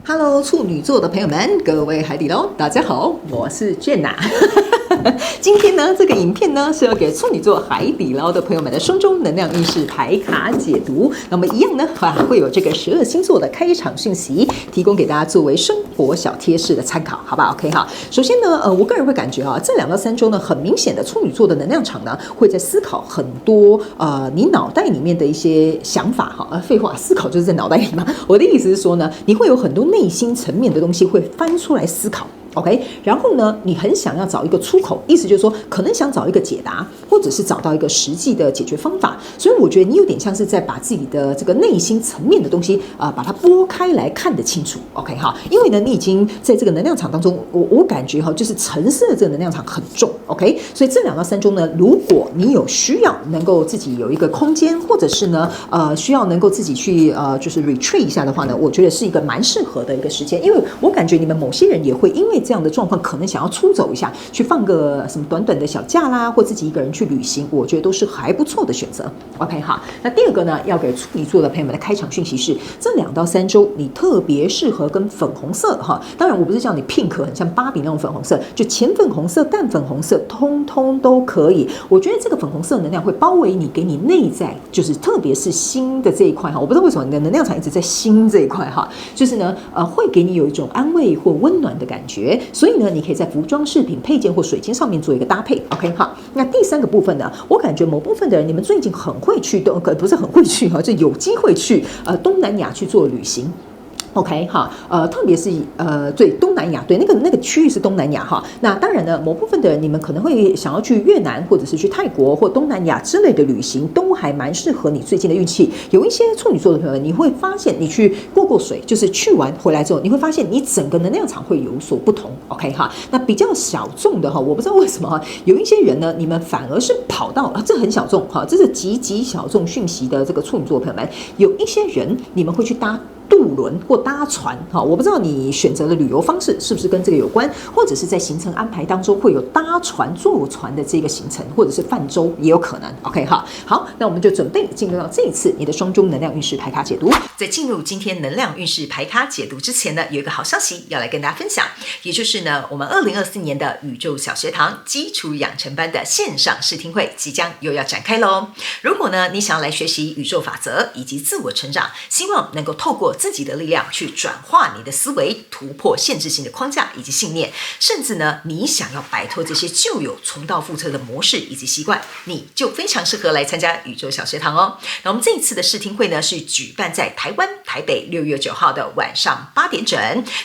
Hello，处女座的朋友们，各位海底捞，大家好，我是 Jenna。今天呢，这个影片呢是要给处女座海底捞的朋友们的双周能量运势牌卡解读。那么一样呢，会有这个12星座的开场讯息，提供给大家作为生活小贴士的参考，好吧 ？OK 哈。首先呢，我个人会感觉啊，这2到3周呢，很明显的处女座的能量场呢，会在思考很多你脑袋里面的一些想法哈。废话，思考就是在脑袋里嘛。我的意思是说呢，你会有很多内心层面的东西会翻出来思考。OK， 然后呢，你很想要找一个出口，意思就是说，可能想找一个解答，或者是找到一个实际的解决方法。所以我觉得你有点像是在把自己的这个内心层面的东西把它拨开来看得清楚。OK 哈，因为呢，你已经在这个能量场当中，我感觉哈，就是橙色的这个能量场很重。OK， 所以这2到3周呢，如果你有需要能够自己有一个空间，或者是呢需要能够自己去就是 retreat 一下的话呢，我觉得是一个蛮适合的一个时间，因为我感觉你们某些人也会因为这样的状况，可能想要出走一下，去放个什么短短的小假啦，或自己一个人去旅行，我觉得都是还不错的选择。OK 好，那第二个呢，要给处女座的朋友们的开场讯息是，这2到3周你特别适合跟粉红色哈，当然我不是叫你 pink 很像芭比那种粉红色，就浅粉红色、淡粉红色，通通都可以。我觉得这个粉红色能量会包围你，给你内在，就是特别是心的这一块哈，我不知道为什么你的能量场一直在心这一块哈，就是呢会给你有一种安慰或温暖的感觉，所以呢，你可以在服装、饰品、配件或水晶上面做一个搭配。OK 好，那第3个部分呢，我感觉某部分的人，你们最近很会去不是很会去哈，就有机会去东南亚去做旅行。OK 哈，特别是对东南亚，对那个区域是东南亚哈。那当然呢，某部分的人你们可能会想要去越南或者是去泰国或东南亚之类的旅行，都还蛮适合你最近的运气。有一些处女座的朋友们，你会发现你去过水，就是去完回来之后，你会发现你整个能量场会有所不同。OK 哈，那比较小众的哈，我不知道为什么哈，有一些人呢，你们反而是跑到这很小众哈，这是极小众讯息的这个处女座的朋友们，有一些人你们会去搭渡轮或搭船，我不知道你选择的旅游方式是不是跟这个有关，或者是在行程安排当中会有搭船、坐船的这个行程，或者是泛舟也有可能。OK 哈，好，那我们就准备进入到这一次你的双周能量运势牌卡解读。在进入今天能量运势牌卡解读之前呢，有一个好消息要来跟大家分享，也就是呢，我们2024年的宇宙小学堂基础养成班的线上试听会即将又要展开喽。如果呢，你想要来学习宇宙法则以及自我成长，希望能够透过自己的力量去转化你的思维，突破限制性的框架以及信念，甚至呢，你想要摆脱这些旧有重蹈覆辙的模式以及习惯，你就非常适合来参加宇宙小学堂哦。那我们这一次的试听会呢，是举办在台湾台北6月9号的晚上8点整。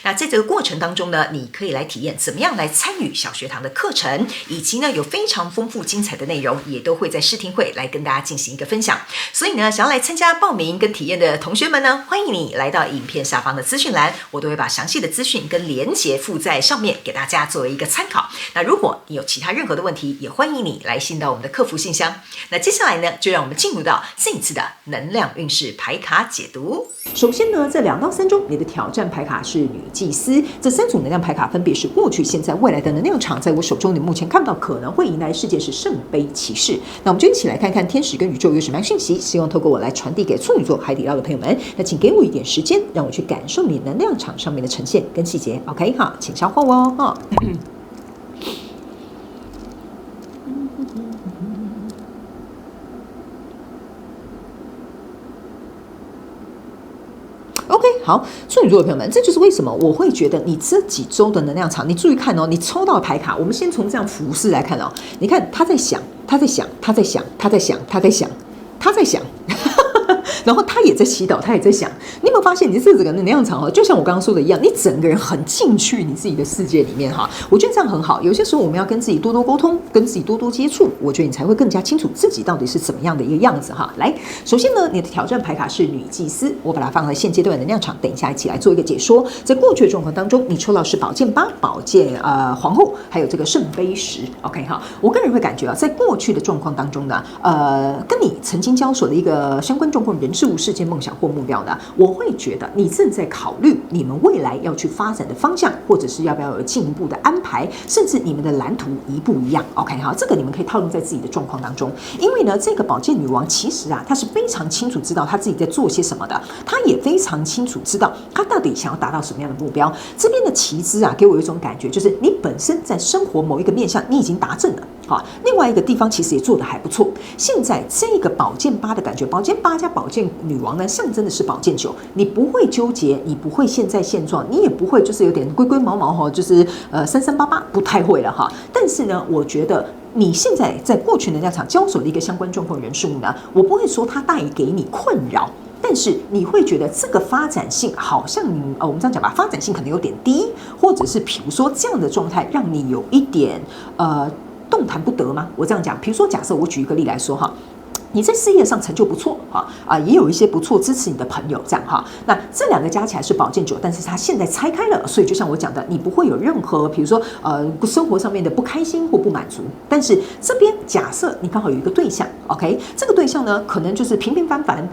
那在这个过程当中呢，你可以来体验怎么样来参与小学堂的课程，以及呢有非常丰富精彩的内容，也都会在试听会来跟大家进行一个分享。所以呢，想要来参加报名跟体验的同学们呢，欢迎你来到影片下方的资讯栏，我都会把详细的资讯跟连结附在上面，给大家作为一个参考。那如果你有其他任何的问题，也欢迎你来信到我们的客服信箱。那接下来呢，就让我们进入到这一次的能量运势牌卡解读。首先呢，这2到3周你的挑战牌卡是女祭司，这3组能量牌卡分别是过去、现在、未来的能量场，在我手中你目前看到可能会迎来世界是圣杯骑士。那我们就一起来看看天使跟宇宙有什么样讯息，希望透过我来传递给处女座海底捞的朋友们。那请给我一点时间，让我去感受你能量场上面的呈现跟细节。 OK 哈，请稍后哦哈。OK， 好，处女座的朋友们，这就是为什么我会觉得你这几周的能量场，你注意看哦，你抽到的牌卡，我们先从这样浮式来看哦，你看他在想，他在想，他在想，他在想，他在想，他在想。然后他也在祈祷，他也在想，你有没有发现你这整个能量场就像我刚刚说的一样，你整个人很进去你自己的世界里面哈，我觉得这样很好。有些时候我们要跟自己多多沟通，跟自己多多接触，我觉得你才会更加清楚自己到底是怎么样的一个样子哈。来，首先呢，你的挑战牌卡是女祭司，我把它放在现阶段的能量场，等一下一起来做一个解说。在过去的状况当中，你抽到是宝剑8、宝剑皇后，还有这个圣杯10。OK 哈，我个人会感觉在过去的状况当中呢，跟你曾经交手的一个相关状况人人事物、事件、梦想或目标呢？我会觉得你正在考虑你们未来要去发展的方向，或者是要不要有进一步的安排，甚至你们的蓝图一不一样 ？OK， 好，这个你们可以套用在自己的状况当中。因为呢，这个宝剑女王其实她是非常清楚知道她自己在做些什么的，她也非常清楚知道她到底想要达到什么样的目标。这边的旗帜给我有一种感觉，就是你本身在生活某一个面向你已经达阵了。另外一个地方其实也做得还不错。现在这个宝剑八的感觉，宝剑八加宝剑女王呢，象征的是宝剑九。你不会纠结，你不会现在现状，你也不会就是有点龟龟毛毛就是3388，不太会了哈。但是呢，我觉得你现在在过去能量场交手的一个相关状况人数呢，我不会说它带给你困扰。但是你会觉得这个发展性好像我们这样讲吧，发展性可能有点低，或者是比如说这样的状态让你有一点动弹不得吗？我这样讲，比如说假设我举一个例来说哈。你在事业上成就不错也有一些不错支持你的朋友这样哈。那这两个加起来是宝剑九，但是它现在拆开了，所以就像我讲的，你不会有任何比如说生活上面的不开心或不满足。但是这边假设你刚好有一个对象 ，OK， 这个对象呢可能就是平平凡凡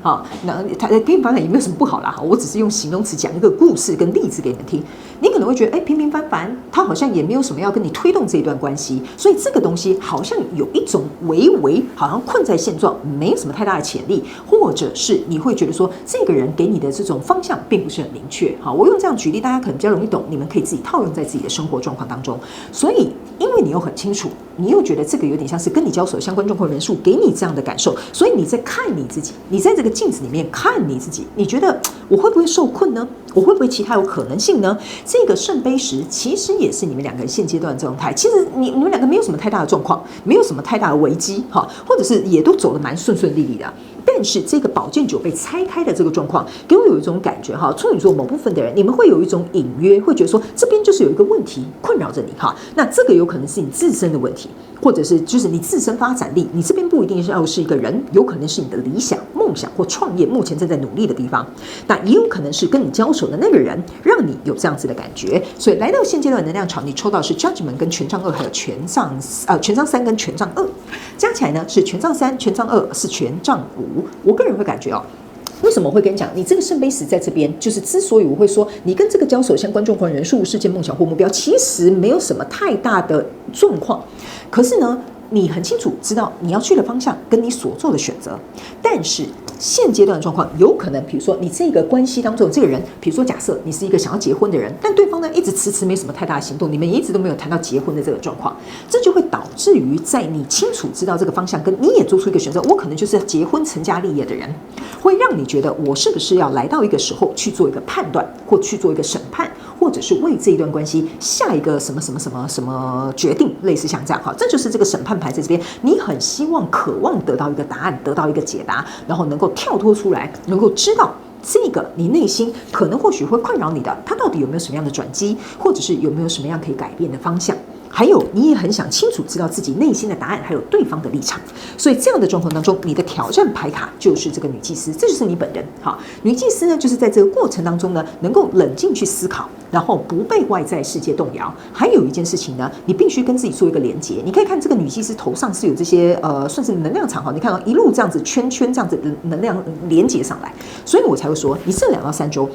那他平平凡凡也没有什么不好啦我只是用形容词讲一个故事跟例子给你们听。你可能会觉得平平凡凡，他好像也没有什么要跟你推动这一段关系，所以这个东西好像有一种微好像困在现状。没有什么太大的潜力，或者是你会觉得说这个人给你的这种方向并不是很明确。好，我用这样举例，大家可能比较容易懂，你们可以自己套用在自己的生活状况当中。所以，因为你又很清楚，你又觉得这个有点像是跟你交手相关状况人数给你这样的感受，所以你在看你自己，你在这个镜子里面看你自己，你觉得我会不会受困呢？我会不会其他有可能性呢？这个圣杯十其实也是你们两个人现阶段的状态。其实你们两个没有什么太大的状况，没有什么太大的危机或者是也都走得蛮顺利的。但是这个宝剑九被拆开的这个状况，给我有一种感觉处女座某部分的人，你们会有一种隐约，会觉得说这边就是有一个问题困扰着你那这个有可能是你自身的问题，或者是就是你自身发展力，你这边不一定是要是一个人，有可能是你的理想、梦想或创业目前正在努力的地方，那也有可能是跟你交手的那个人让你有这样子的感觉。所以来到现阶段的能量场，你抽到是 Judgment 跟权杖二，还有权杖三跟权杖二，加起来呢是权杖三、权杖二是权杖五。我个人会感觉为什么我会跟你讲，你这个圣杯十在这边，就是之所以我会说你跟这个交手相关状况人数、事件、梦想或目标，其实没有什么太大的状况，可是呢，你很清楚知道你要去的方向跟你所做的选择，但是现阶段的状况有可能，比如说你这个关系当中这个人，比如说假设你是一个想要结婚的人，但对方呢一直迟迟没什么太大的行动，你们也一直都没有谈到结婚的这个状况，这就会导致于在你清楚知道这个方向，跟你也做出一个选择，我可能就是要结婚成家立业的人，会让你觉得我是不是要来到一个时候去做一个判断，或去做一个审判，或者是为这一段关系下一个什么决定，类似像这样这就是这个审判牌在这边，你很希望渴望得到一个答案，得到一个解答，然后能够跳脱出来，能够知道这个你内心可能或许会困扰你的，它到底有没有什么样的转机，或者是有没有什么样可以改变的方向，还有你也很想清楚知道自己内心的答案，还有对方的立场。所以这样的状况当中，你的挑战牌卡就是这个女祭司，这就是你本人女祭司呢，就是在这个过程当中呢，能够冷静去思考，然后不被外在世界动摇。还有一件事情呢，你必须跟自己做一个连结。你可以看这个女祭司头上是有这些算是能量场你看到一路这样子圈这样子的能量连结上来，所以我才会说，你这2到3周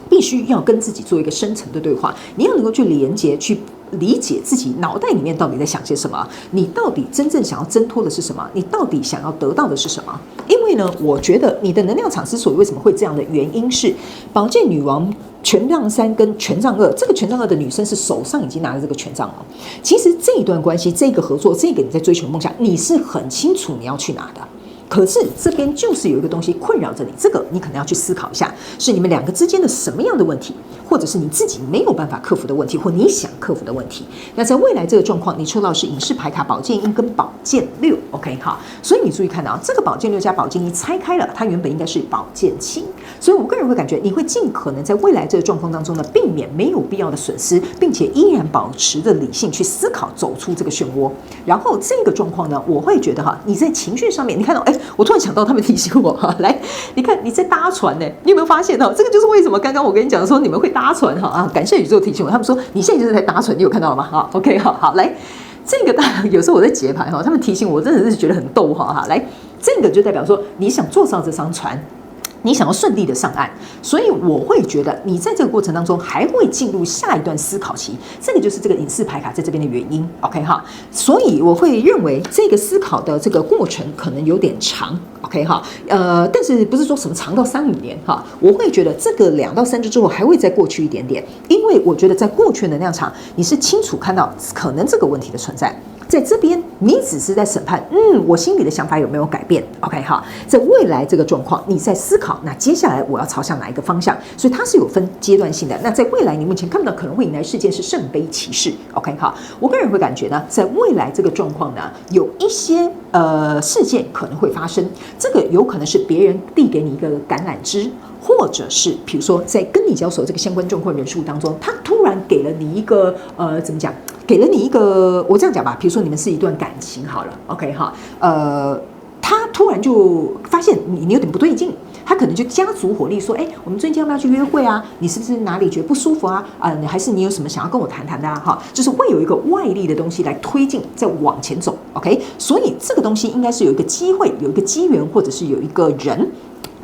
必须要跟自己做一个深层的对话，你要能够去连结，去理解自己脑袋里面到底在想些什么，你到底真正想要挣脱的是什么，你到底想要得到的是什么。因为呢，我觉得你的能量场之所以为什么会这样的原因是，宝剑女王权杖三跟权杖二，这个权杖二的女生是手上已经拿着这个权杖了。其实这一段关系，这个合作，这个你在追求的梦想，你是很清楚你要去拿的。可是这边就是有一个东西困扰着你，这个你可能要去思考一下，是你们两个之间的什么样的问题，或者是你自己没有办法克服的问题，或你想克服的问题。那在未来这个状况，你抽到的是隐士牌卡宝剑一跟宝剑六 ，OK 好，所以你注意看到这个宝剑六加宝剑一拆开了，它原本应该是宝剑七，所以我个人会感觉你会尽可能在未来这个状况当中呢，避免没有必要的损失，并且依然保持着理性去思考，走出这个漩涡。然后这个状况呢，我会觉得你在情绪上面，你看到我突然想到他们提醒我来，你看你在搭船呢，你有没有发现这个就是为什么刚刚我跟你讲说你们会搭船感谢宇宙提醒我，他们说你现在就是在搭船，你有看到吗？OK 好来，这个有时候我在解盘他们提醒我，真的是觉得很逗来，这个就代表说你想坐上这艘船。你想要顺利的上岸，所以我会觉得你在这个过程当中还会进入下一段思考期，这个就是这个隐士牌卡在这边的原因 ，OK 哈，所以我会认为这个思考的这个过程可能有点长 ，OK 哈，但是不是说什么长到3-5年哈，我会觉得这个2到3周之后还会再过去一点点，因为我觉得在过去的能量场你是清楚看到可能这个问题的存在。在这边，你只是在审判，我心里的想法有没有改变 ？OK 哈，在未来这个状况，你在思考，那接下来我要朝向哪一个方向？所以它是有分阶段性的。那在未来，你目前看不到可能会迎来事件是圣杯骑士 ，OK 哈，我个人会感觉呢，在未来这个状况呢，有一些事件可能会发生，这个有可能是别人递给你一个橄榄枝。或者是比如说在跟你交手这个相关状况人数当中，他突然给了你一个怎么讲？给了你一个我这样讲吧，比如说你们是一段感情好了 ，OK 哈，他突然就发现你有点不对劲，他可能就加足火力说，我们最近要不要去约会啊？你是不是哪里觉得不舒服啊？还是你有什么想要跟我谈谈的啊？哈，就是会有一个外力的东西来推进，再往前走 ，OK？ 所以这个东西应该是有一个机会，有一个机缘，或者是有一个人。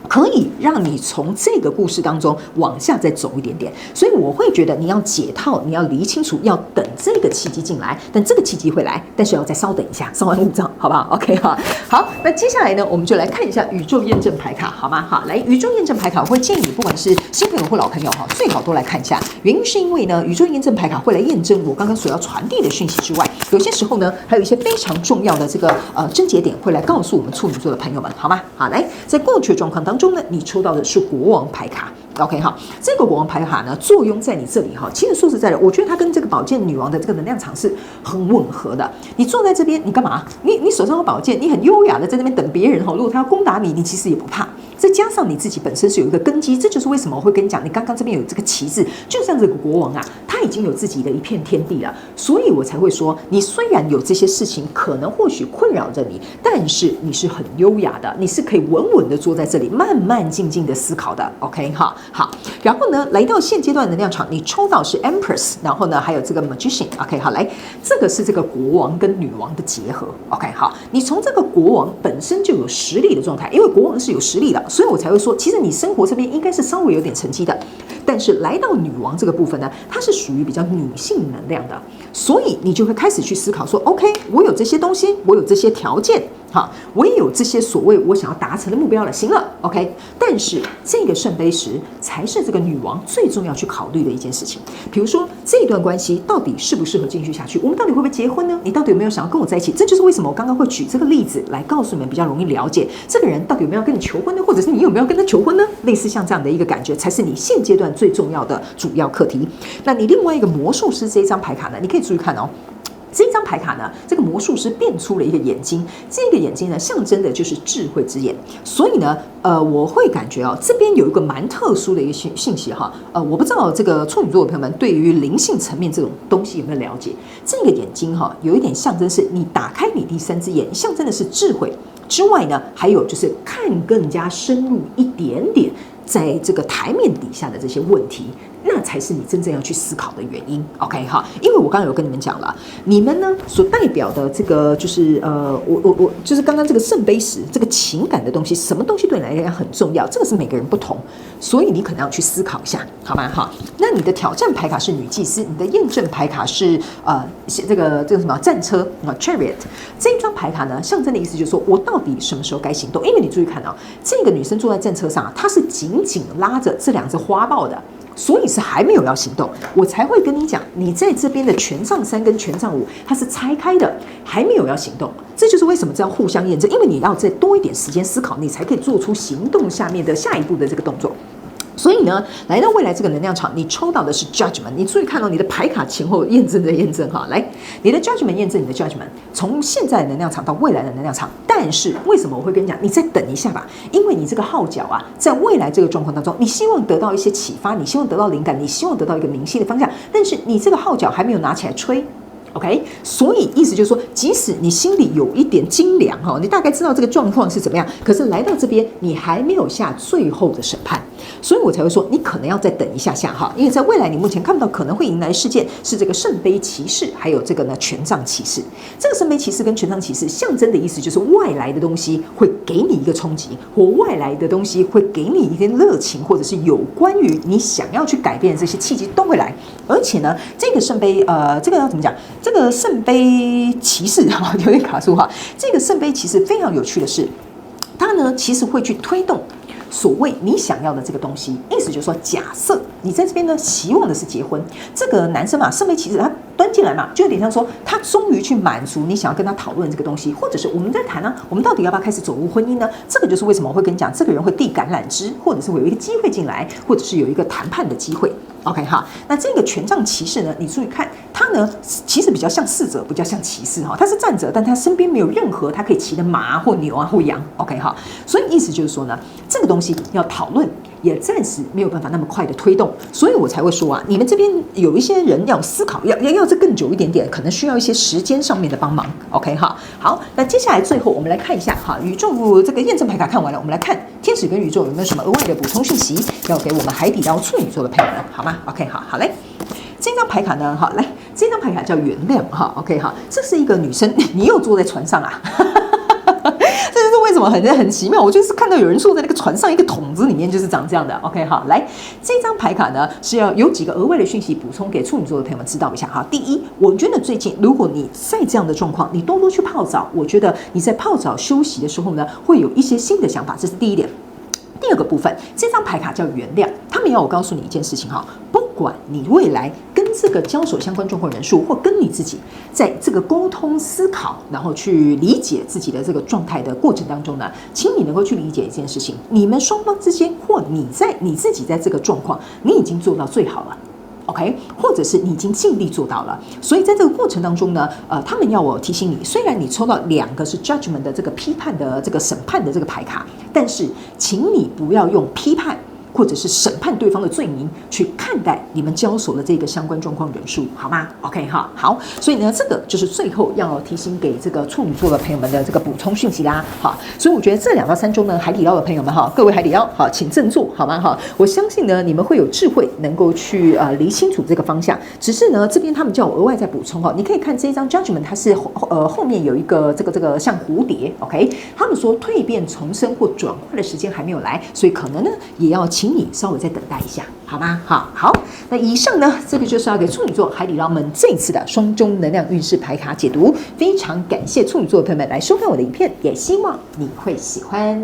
可以让你从这个故事当中往下再走一点点，所以我会觉得你要解套，你要理清楚，要等这个契机进来，但这个契机会来，但是要再稍等一下，稍安勿躁，好不好 ？OK 哈，好，那接下来呢，我们就来看一下宇宙验证牌卡，好吗？好，来宇宙验证牌卡，我会建议你不管是新朋友或老朋友哈，最好都来看一下，原因是因为呢，宇宙验证牌卡会来验证我刚刚所要传递的讯息之外，有些时候呢，还有一些非常重要的这个症结点会来告诉我们处女座的朋友们，好吗？好，来，在过去的状况当中呢，你抽到的是国王牌卡 ，OK 好，这个国王牌卡呢，作用在你这里哈。其实说实在的，我觉得它跟这个宝剑女王的这个能量场是很吻合的。你坐在这边，你干嘛？你手上有宝剑，你很优雅的在那边等别人哈。如果他要攻打你，你其实也不怕。再加上你自己本身是有一个根基，这就是为什么我会跟你讲，你刚刚这边有这个旗帜，就像这个国王啊，他已经有自己的一片天地了，所以我才会说，你虽然有这些事情可能或许困扰着你，但是你是很优雅的，你是可以稳稳的坐在这里，慢慢静静的思考的 ，OK 哈，好，然后呢，来到现阶段的能量场，你抽到是 Empress， 然后呢还有这个 Magician，OK 好，来，这个是这个国王跟女王的结合 ，OK 好，你从这个国王本身就有实力的状态，因为国王是有实力的。所以我才会说，其实你生活这边应该是稍微有点成绩的，但是来到女王这个部分呢，它是属于比较女性能量的，所以你就会开始去思考说 ，OK， 我有这些东西，我有这些条件，好，我也有这些所谓我想要达成的目标了，行了 ，OK， 但是这个圣杯十才是这个女王最重要去考虑的一件事情。比如说这段关系到底适不适合继续下去，我们到底会不会结婚呢？你到底有没有想要跟我在一起？这就是为什么我刚刚会举这个例子来告诉你们，比较容易了解这个人到底有没有跟你求婚呢，或者是你有没有跟他求婚呢？类似像这样的一个感觉，才是你现阶段最重要的主要课题。那你另外一个魔术师这一张牌卡呢，你可以注意看哦。这张牌卡呢，这个魔术师变出了一个眼睛，这个眼睛呢，象征的就是智慧之眼。所以呢，我会感觉哦，这边有一个蛮特殊的一个信息哈，我不知道这个处女座的朋友们对于灵性层面这种东西有没有了解？这个眼睛哈，有一点象征是你打开你第三只眼，象征的是智慧之外呢，还有就是看更加深入一点点，在这个台面底下的这些问题。那才是你真正要去思考的原因 ，OK 哈？因为我刚刚有跟你们讲了，你们呢所代表的这个就是我就是刚刚这个圣杯十这个情感的东西，什么东西对你来讲很重要？这个是每个人不同，所以你可能要去思考一下，好吗？哈，那你的挑战牌卡是女祭司，你的验证牌卡是这个什么战车Chariot 这一张牌卡呢，象征的意思就是说我到底什么时候该行动？因为你注意看这个女生坐在战车上，她是紧紧拉着这两只花豹的。所以是还没有要行动，我才会跟你讲，你在这边的权杖3跟权杖5，它是拆开的，还没有要行动。这就是为什么这样互相验证，因为你要再多一点时间思考，你才可以做出行动下面的下一步的这个动作。所以呢，来到未来这个能量场，你抽到的是 Judgment。你注意看到你的牌卡前后验证的验证哈，来，你的 Judgment 验证你的 Judgment， 从现在的能量场到未来的能量场。但是为什么我会跟你讲，你再等一下吧？因为你这个号角啊，在未来这个状况当中，你希望得到一些启发，你希望得到灵感，你希望得到一个明晰的方向，但是你这个号角还没有拿起来吹。OK， 所以意思就是说，即使你心里有一点精良哈，你大概知道这个状况是怎么样，可是来到这边，你还没有下最后的审判。所以我才会说你可能要再等一下下哈，因为在未来你目前看不到可能会迎来的事件是这个圣杯骑士，还有这个呢权杖骑士。这个圣杯骑士跟权杖骑士象征的意思就是外来的东西会给你一个冲击，或外来的东西会给你一点热情，或者是有关于你想要去改变的这些契机都会来。而且呢，这个圣杯这个要怎么讲？这个圣杯骑士哈有点卡住哈。这个圣杯骑士非常有趣的是，它呢其实会去推动所谓你想要的这个东西，意思就是说，假设你在这边呢，希望的是结婚，这个男生嘛，圣杯骑士他端进来嘛，就有点像说，他终于去满足你想要跟他讨论这个东西，或者是我们在谈啊，我们到底要不要开始走入婚姻呢？这个就是为什么我会跟你讲，这个人会递橄榄枝，或者是会有一个机会进来，或者是有一个谈判的机会。OK 哈，那这个权杖骑士呢，你注意看，他呢其实比较像侍者，比较像骑士哈，他是站着，但他身边没有任何他可以骑的马或牛啊或羊。OK 哈，所以意思就是说呢，这个东西要讨论，也暂时没有办法那么快的推动，所以我才会说啊，你们这边有一些人要思考，要这更久一点点，可能需要一些时间上面的帮忙。OK 哈，好，那接下来最后我们来看一下哈，宇宙这个验证牌卡看完了，我们来看天使跟宇宙有没有什么额外的补充讯息要给我们海底捞处女座的朋友们，好吗 ？OK 好，好嘞。这张牌卡呢，好来，这张牌卡叫原谅哈 ，OK 哈，这是一个女生，你又坐在船上啊。这就是为什么很奇妙，我就是看到有人坐在那个船上一个桶子里面，就是长这样的。OK 好，来这张牌卡呢是要有几个额外的讯息补充给处女座的朋友们知道一下哈。第一，我觉得最近如果你在这样的状况，你多多去泡澡，我觉得你在泡澡休息的时候呢，会有一些新的想法，这是第一点。第二个部分，这张牌卡叫原谅，他们要我告诉你一件事情哈，不管你未来跟这个交手相关状况人数，或跟你自己在这个沟通思考，然后去理解自己的这个状态的过程当中呢，请你能够去理解一件事情，你们双方之间，或你自己在这个状况，你已经做到最好了。OK， 或者是你已经尽力做到了，所以在这个过程当中呢，他们要我提醒你，虽然你抽到2个是 judgment 的这个批判的这个审判的这个牌卡，但是请你不要用批判或者是审判对方的罪名去看待你们交手的这个相关状况人数，好吗 ？OK 哈，好，所以呢，这个就是最后要提醒给这个处女座的朋友们的这个补充讯息啦。好，所以我觉得这2到3周呢，海底捞的朋友们哈，各位海底捞好，请振作好吗？哈，我相信呢，你们会有智慧能够去理清楚这个方向。只是呢，这边他们叫我额外再补充哈，你可以看这一张 Judgment， 它是后面有一个这个像蝴蝶 ，OK， 他们说蜕变重生或转化的时间还没有来，所以可能呢也要请你稍微再等待一下，好吗？好，那以上呢，这个就是要给处女座海底捞们这一次的双周能量运势牌卡解读。非常感谢处女座的朋友们来收看我的影片，也希望你会喜欢。